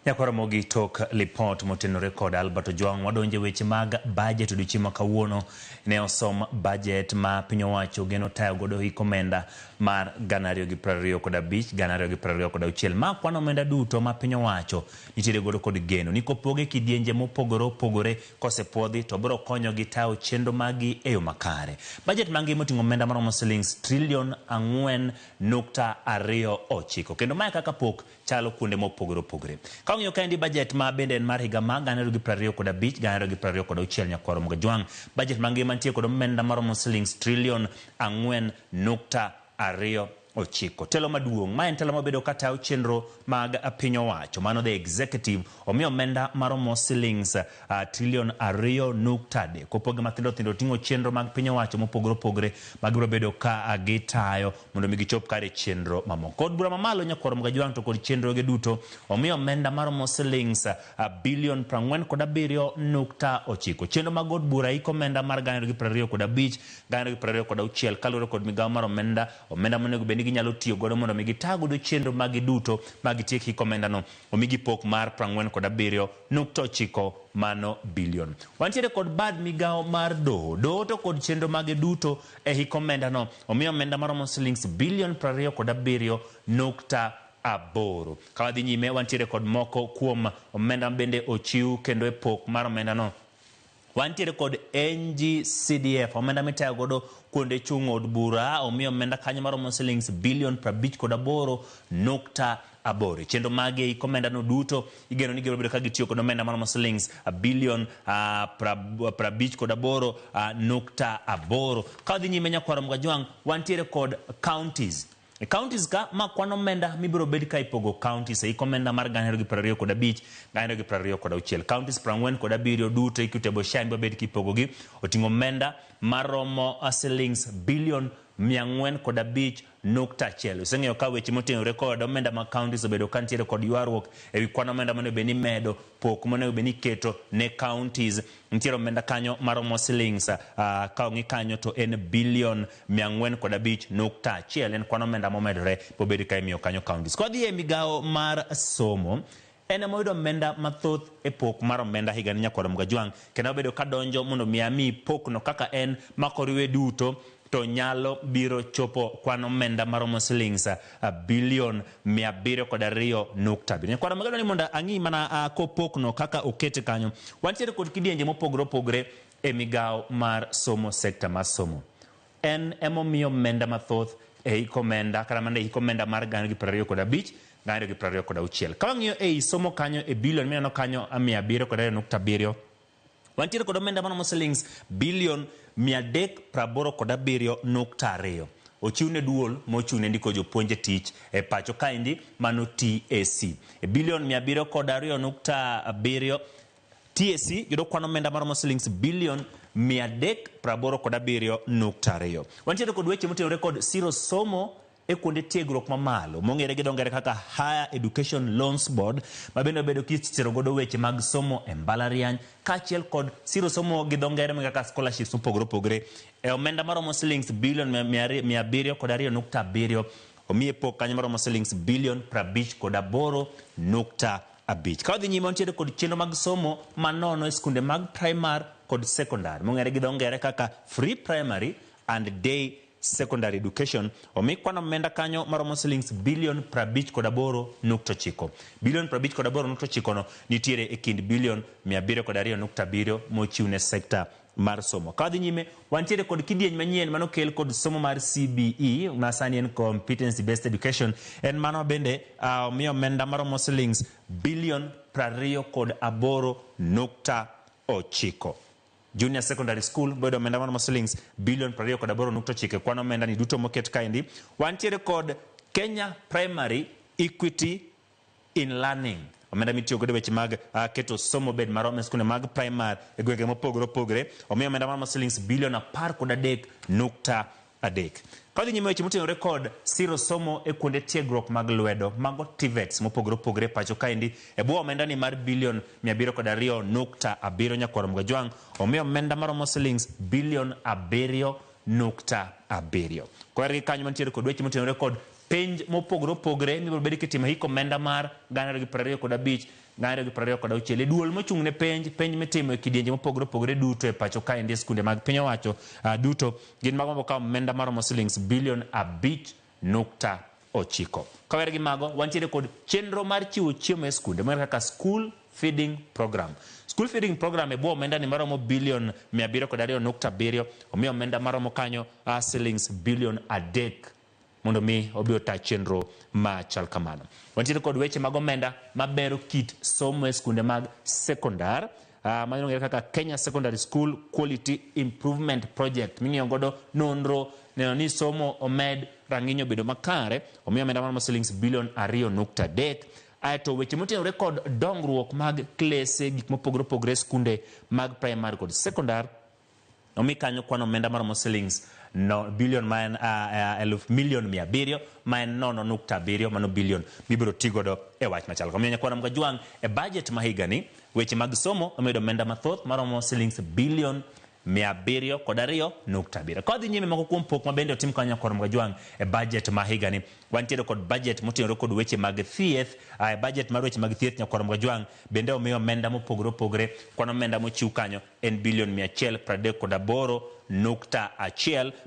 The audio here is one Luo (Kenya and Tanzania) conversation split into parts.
Ramogi tok lipot motenore kod Albert Ojwang wadonje weche mag bajet odiochieng' kawuono ne osom bajet ma piny owacho geno tayo godo hik omenda mar 2025 2026 ma kwano omenda duto ma piny owacho nitiere godo kod geno ni kopoge kidienje mopogore opogore kosepuodhi to biro konyogi tayo chenro magi e yo makare. Bajet mangima oting'o omenda maromo shillings trilion 4.29 kendo mae kaka pok chalo kuonde mopogore opogore. Kang'iyo kaendi bajet ma bende en mar higa ma 2025 2026 nyakwaro Ojwang, bajet mangima nitie kod omenda maromo shillings trilion 4.29. Telo maduong' ma en telo mabedo katayo chenro mag piny owacho mano the executive omiyo omenda maromo shillings trilion 2.3 kopoge mathindo thindo ting'o chenro mag piny owacho mopogore opogore magibiro bedo ka gitayo mondo mi gichop kare chenro mamoko. Kod bura mamalo nyakwaro Ojwang to kod chenro ge duto omiyo omenda maromo shillings bilion 47.9. Chenro mag od bura iko omenda mar 2025 2026 kaluwore kod migao mar omenda monego bed ginyalo tiyo godo mondo mi gitagodo chenro magi duto magitiek hik omenda no omigi pok mar 47.9 mano bilion. Wantiere kod bad migao mar doho to kod chenro magi duto e hik omenda no omiyo omenda maromo shillings bilion 27.8. Kawadhi nyime wantiere kod moko kuom omenda bende ochiw kendo e pok mar omenda no. Wantiere kod NGCDF omenda mitayo godo kuonde chung' od bura omiyo omenda kanyo maromo shillings bilion 58.8. Chenro mage hik omenda no duto igeno ni gibiro bedo ka gitiyo kod omenda maromo shillings bilion 58.8. Kawadhi nyime nyakwaro Ojwang wantiere kod counties. Counties ka makwano omenda mibiro bed ka ipogo counties e hik omenda mar 2025 2026. Counties 47 duto ikutebo shine biro bed kipogogi oting'o omenda maromo shillings bilion 405.1. Useng'eyo ka weche motenore kod omenda ma counties obedo ka nitiere kod ywaruok ewi kwan omenda monego bed ni medo pok monego bed ni keto ne counties. Nitiere omenda kanyo maromo shillings ka ong'i kanyo to en bilion 405.1 en kwan omenda momedore po bed ka imiyo kanyo counties. Kodhi e migao mar somo en moyudo omenda mathoth e pok mar omenda higa ni nyakwaro Ojwang kendo bedo ka donjo mondo mi pok no kaka en makoriwe duto to nyalo biro chopo kwan omenda maromo shillings bilion 702.7. Nyakwaro magano ni mondo ang'i mana kopok no kaka okete kanyo. Wantiere kod kidienje mopogore opogore e migao mar somo sector mar somo. En emomiyo omenda mathoth e hik omenda kata mande hik omenda mar 2025 2026. Ka wang'iyo e somo kanyo e bilion mineno kanyo 702.7. Wantiere kod omenda maromo shillings bilion 387.2. Ochiwne duol mochune ndiko jopuonje tich e pacho kaendi mano TAC. E bilion 702.7 TAC yudo kwan omenda maromo shillings bilion 387.2. Wantiere kod weche motenore kod siro somo e kuonde tiegruok mamalo mong'ere gi dongere kaka Higher Education Loans Board mabende bedo kichero godo weche mag somo e mbalariany kaachiel kod siro somo gi dongere kaka scholarships mopogore opogore e omenda maromo shillings bilion 702.7 omiye pok kanyo maromo shillings bilion 58.5. Kawadhi nyime wantiere kod chenro mag somo manono e skunde mag primary kod secondary mong'ere gi dongere kaka free primary and day secondary education omi kwan omenda kanyo maromo shillings bilion 58.9. Bilion 58.9 no nitiere e kind bilion 702.7 mochiwne sekta mar somo. Kawadhi nyime wantiere kod kidieny manyien mano kel kod somo mar CBE masani en competency based education en mano bende omiyo omenda maromo shillings bilion 28.9. Junior Secondary School bedo omenda maromo shillings bilion 28.9 kwan omenda ni duto moket kaendi. Wantiere kod Kenya Primary Equity in Learning omenda mitiyo godo weche mag keto somo bed maromo skunde mag primary e gwenge mopogore opogore omiyo omenda maromo shillings bilion 10.3. Kadhi nyime weche motenore kod siro somo e kuonde tiegruok mag lwedo mago TVETs mopogore opogore pacho kaendi e bwo omenda ni mar bilion 702.7 nyakwaro Ojwang omiyo omenda maromo shillings bilion 7.7. Kwergi kanyo mantiere kod weche motenore kod penj mopogore opogore mibiro bedo kitimo hik omenda mar 2025 ng'ayo gi 26 duol mochung' ne penj mitimo e kidienje mopogore opogore duto e pacho ka e skunde mag piny owacho duto gin mago mokawo omenda maromo shillings bilion 5.9. Kawere gi mago wantiere kod chenro mar chiwo chiemo e skunde mar kaka school feeding program. School feeding program e bwo omenda ni maromo bilion 702.7 omiyo omenda maromo kanyo shillings bilion 3 mondo mi obiro ta chenro ma chal kamano. Wantiere kod weche mag omenda mabero kit somo e skunde mag sekondar ma kaka Kenya Secondary School Quality Improvement Project ming'iyo godo nonro neno ni somo omed rang'inyo bedo makare omiyo omenda maromo shillings bilion 2.3. Aeto weche motenore kod dongruok mag klese gik mopogore opogore skunde mag primary kod sekondar omi kanyo kwano omenda maromo shillings bilion ma en milion 700 ma en 0.7 mano bilion mibiro tigodo e wach machal kamiyo nyakwana mga jwang' e budget ma higa ni weche mag somo omedo omenda mathoth maromo shillings bilion 702.7. Kodhi nyime moko kuom pok mabende otim kanyo kod mga jwang' e budget ma higa ni wantiere kod budget motenore kod weche mag thieth e budget mar weche mag thieth nyakwana mga jwang' bende omiyo omenda mopogore opogore kwano omenda mochiw kanyo en bilion 138.1.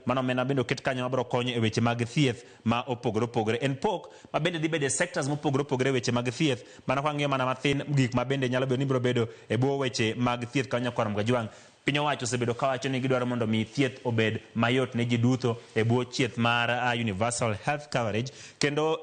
Mano omenda bende oket kanyo mabiro konyo e weche mag thieth ma opogore opogore en pok ma bende dhi bede sectors mopogore opogore weche mag thieth mana kwang'iyo mana mathin gik ma bende nyalo bedo ni biro bedo e bwo weche mag thieth kanyo nyakwana mga jwang' piny owacho osebedo kawacho ni gidwaro mondo mi thieth obed mayot ne ji duto e bwo chieth mar universal health coverage kendo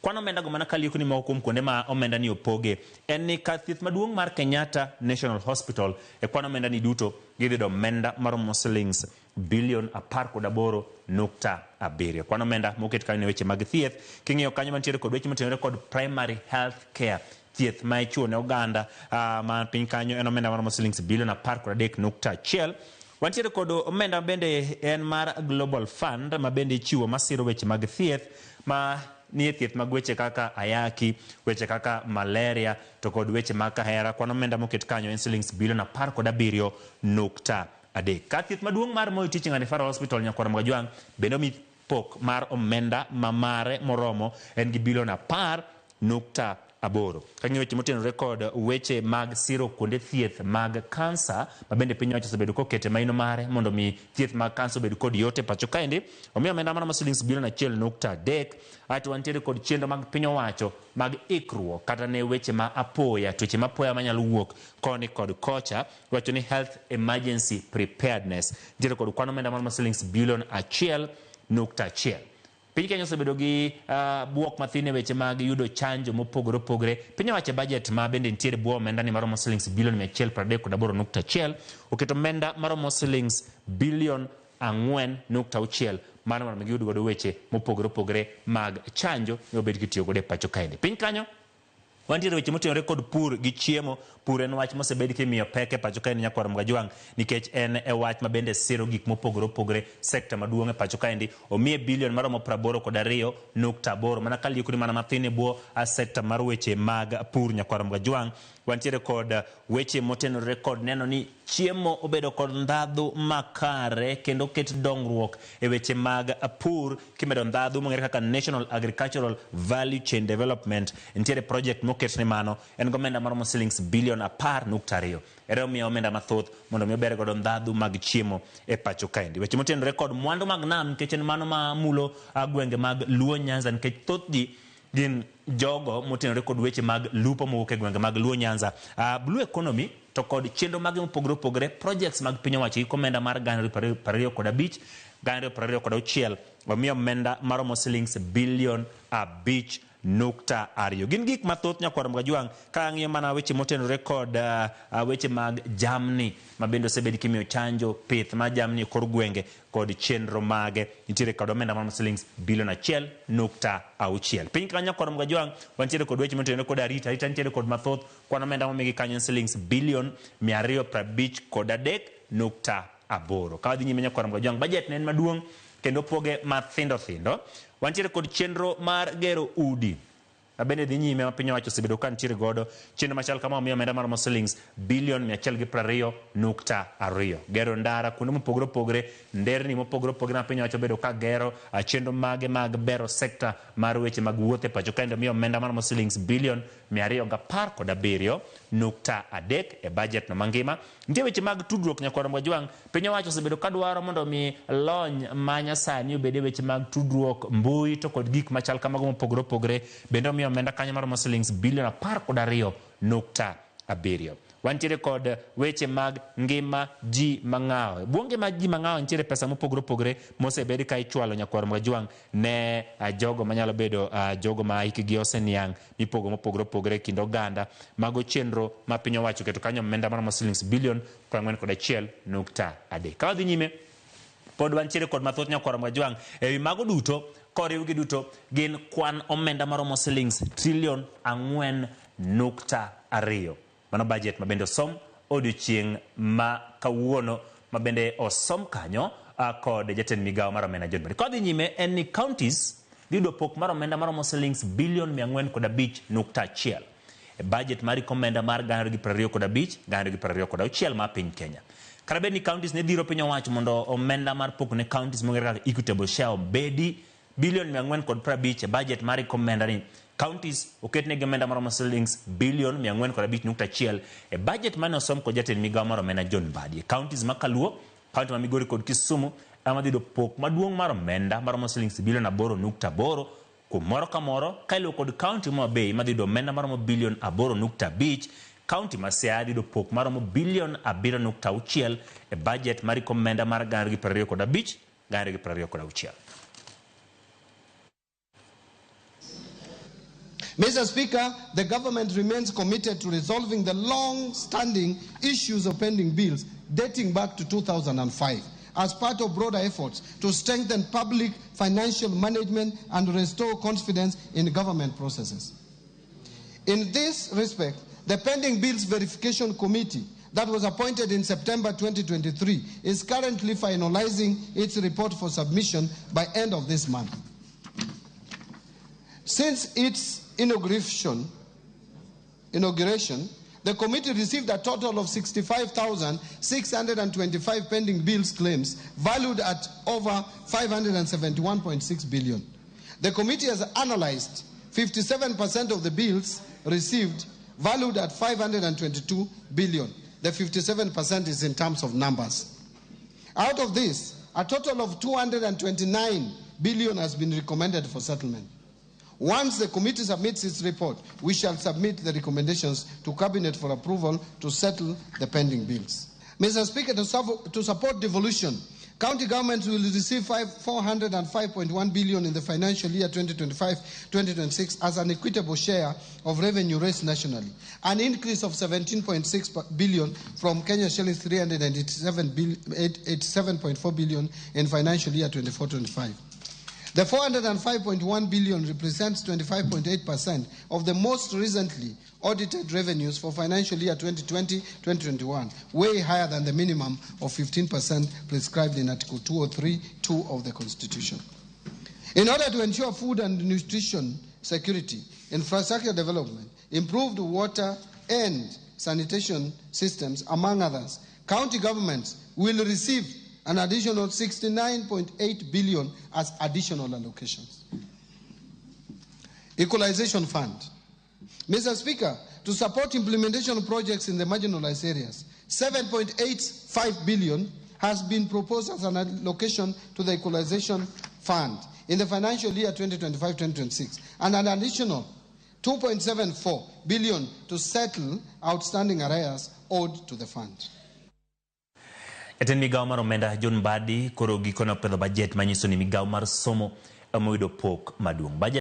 kwano omenda go mana kalieko ni moko kuom kuonde ma omenda ni opoge en ni kar thieth maduong' mar Kenyatta National Hospital e kwano omenda ni duto gidhido omenda maromo shillings bilion 18.7. Kwano omenda moket kanyo ne weche mag thieth king'iyo kanyo mantiere kod weche motenore kod primary health care thieth ma ichiwo ne oganda ma piny kanyo en omenda maromo shillings bilion 13.1. Wantiere kod omenda bende en mar Global Fund ma bende ichiwo masiro weche mag thieth ma nie thieth mag weche kaka ayaki, weche kaka malaria to kod weche mag kahera. Kwano omenda moket kanyo en shillings bilion 17.3. Ka thieth maduong' mar Moi Teaching and Referral Hospital nyakwana mga jwang' bende omi pok mar omenda mamare moromo en gi bilion 10.8. Kang'iyo weche motenore kod weche mag siro kuonde thieth mag kansa ma bende piny owacho osebedo kokete maino mare mondo mi thieth mag kansa obed kod yote pacho kaendi omiyo omenda maromo shillings bilion 1.3. Aeto wantiere kod chenro mag piny owacho mag ikruok kata ne weche ma apoya tuoche ma apoya manyalo wuok koni kod kocha wacho ni health emergency preparedness ntiere kod kwano omenda maromo shillings bilion 1.1. Piny Kenya osebedo gi buok mathin e weche mag yudo chanjo mopogore opogore. Piny owacho budget ma bende nitiere bwo omenda ni maromo shillings bilion 138.1 oketo omenda maromo shillings bilion 4.6 mano mondo giyud godo weche mopogore opogore mag chanjo mobed kitiyo godo e pacho kaendi. Piny kanyo wantiere weche motenore kod pur gi chiemo. Pur en wach mosebed kimiyo pek e pacho kaendi nyakwana mga jwang' nikech en e wach ma bende siro gik mopogore opogore sekta maduong' e pacho kaendi omiye bilion maromo 82.8 mana kalieko ni mana mathin e bwo sekta mar weche mag pur nyakwana mga jwang'. Wantiere kod weche motenore kod neno ni chiemo obedo kod ndhadhu makare kendo ket dongruok e weche mag pur kimedo ndhadhu mong'ere kaka National Agricultural Value Chain Development nitiere project moket ni mano en gomenda maromo shillings bilion 10.2. Ere omiyo omenda mathoth mondo mi ober godo ndhadhu mag chiemo e pacho kaendi. Weche motenore kod mwandu mag nam nikech en mano ma mulo gwenge mag Luo Nyanza nikech thoth ji gin jogo motenore kod weche mag lupo mowuok e gwenge mag Luo Nyanza. Blue economy to kod chenro mag mopogore opogore projects mag piny owacho gi omenda mar 2025 omiyo omenda maromo shillings bilion 5.2. Gin gik mathoth nyakwana mga jwang' ka ng'iyo mana weche motenore kod weche mag jamni ma bende osebed kimiyo chanjo pith ma jamni kor gwenge kod chenro mage nitiere kod omenda maromo shillings bilion 1.6. Piny kanyo nyakwana mga jwang' wantiere kod weche motenore kod arita nitiere kod mathoth kwano omenda momigi kanyo shillings bilion 253.8. Ka wadhi nyime nyakwana mga jwang' budget ne en maduong' kendo poge mathindo thindo. Wantiere kod chenro mar gero udi bende dhi nyime ma piny owacho osebedo ka nitiere godo chenro machal kama omiyo omenda mar shillings bilion 120.2. Gero ndara kuonde mopogore opogore, nderni mopogore opogore ma piny owacho bedo ka gero, chenro mage mag bero sekta mar weche mag wuoth e pacho kendo miyo omenda mar shillings bilion 217.3 e bajet no mangima. Nitie weche mag tudruok nyakwar Mwajwang, piny owacho osebedo ka dwaro mondo mi lony manya sani obede weche mag tudruok mbui to kod gik machal kamago mopogore opogore, bende omiyo omenda kanyo mar shillings bilion 12.7. Wantiere kod weche mag ngima ji mang'aw. Buonge mag ji mang'aw nitiere pesa mopogore opogore mosebedi ka ichwalo nyakwar Mwajwang ne jogo manyalo bedo jogo ma hikgi oseniang' mipogo mopogore opogore kindo ganda mago chenro ma piny owacho keto kanyo omenda mar shillings bilion 41.3. Ka wadhi nyime pod wantiere kod mathoth nyakwar Mwajwang ewi mago duto koriwgi duto gin kwan omenda mar shillings trilion 4.2. Mano bajet mabende osom odiochieng' ma kawuono mabende osom kanyo kod jatend migao mar omenda John Badi. Kodhi nyime en ni counties dhido pok mar omenda mar shillings bilion 405.1 e bajet mar omenda mar 2025-2026 ma piny Kenya. Karabe ni counties ne dhiro piny owacho mondo omenda mar pok ne counties mongere kaka equitable share bedi bilion 450 e bajet mar omenda ni counties oketnegi omenda mar shillings bilion 405.1 e budget mane osom kod jatend migao mar omenda John Badi. Counties ma Kaluo, county ma Migori kod Kisumu ema dhido pok maduong' mar omenda mar shillings bilion 8.8 kuom moro ka moro, ka iluwo kod county ma Bay ma dhido omenda mar bilion 8.5. County ma Siaya dhido pok mar bilion 7.6 e budget mar omenda mar 2025-2026. Mr. Speaker, the government remains committed to resolving the long-standing issues of pending bills dating back to 2005 as part of broader efforts to strengthen public financial management and restore confidence in government processes. In this respect, the Pending Bills Verification Committee that was appointed in September 2023 is currently finalizing its report for submission by end of this month. Since its inauguration, the committee received a total of 65,625 pending bills claims valued at over 571.6 billion. The committee has analyzed 57% of the bills received valued at 522 billion. The 57% is in terms of numbers. Out of this, a total of 229 billion has been recommended for settlement. Once the committee submits its report, we shall submit the recommendations to Cabinet for approval to settle the pending bills. Mr. Speaker, to support devolution, county governments will receive 405.1 billion in the financial year 2025-2026 as an equitable share of revenue raised nationally, an increase of 17.6 billion from Kenya shillings 387.4 billion in financial year 24-25. The 405.1 billion represents 25.8% of the most recently audited revenues for financial year 2020-2021, way higher than the minimum of 15% prescribed in Article 203(2) of the Constitution. In order to ensure food and nutrition security, infrastructure development, improved water and sanitation systems, among others, county governments will receive an additional 69.8 billion as additional allocations. Equalization Fund. Mr. Speaker, to support implementation projects in the marginalized areas, 7.85 billion has been proposed as an allocation to the Equalization Fund in the financial year 2025-2026, and an additional 2.74 billion to settle outstanding arrears owed to the fund. Jatend migao mar omenda John Badi koro gikone opedho bajet manyiso ni migao mar somo ema oyudo pok maduong'.